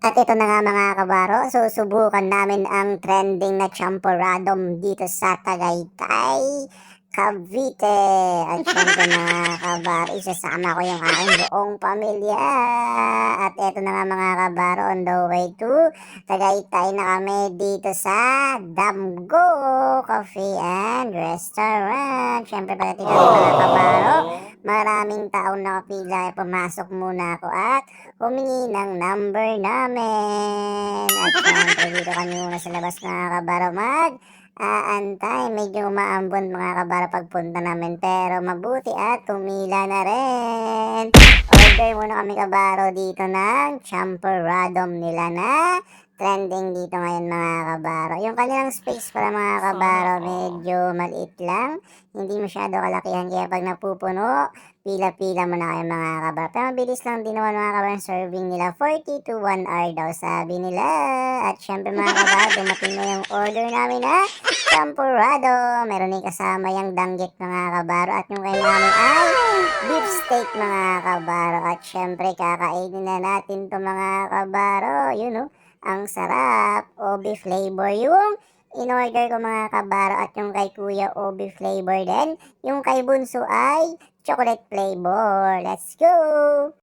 At ito na nga mga kabaro, susubukan namin ang trending na champoradom dito sa Tagaytay, Cavite. At syempre mga kabaro, isasama ko yung aking buong pamilya. At ito na nga mga kabaro, on the way to Tagaytay na kami dito sa Damgo Coffee and Restaurant. Syempre pagdating kami mga kabaro, maraming taong nakapila, pumasok muna ako at humingi ng number namin. At syempre dito kami muna sa labas mga kabaro aantay. Medyo umaambon mga kabaro pagpunta namin pero mabuti at tumila na rin. Order muna kami kabaro dito ng champoradom nila na trending dito ngayon mga kabaro. Yung kanilang space para mga kabaro medyo maliit lang. Hindi masyado kalakihan kaya pag napupuno, pila-pila mo na kayo mga kabaro. Pero mabilis lang din naman mga kabaro serving nila. 40 to 1 hour daw sabi nila. At syempre mga kabaro, dumating na yung order namin na champurrado. Meron din kasama yung danggit mga kabaro. At yung kayo namin ay beef steak mga kabaro. At syempre kakainin na natin to mga kabaro. You know, ang sarap. Obi flavor yung in-order ko mga kabaro. At yung kay kuya obi flavor din. Yung kay bunso ay chocolate flavor. Let's go!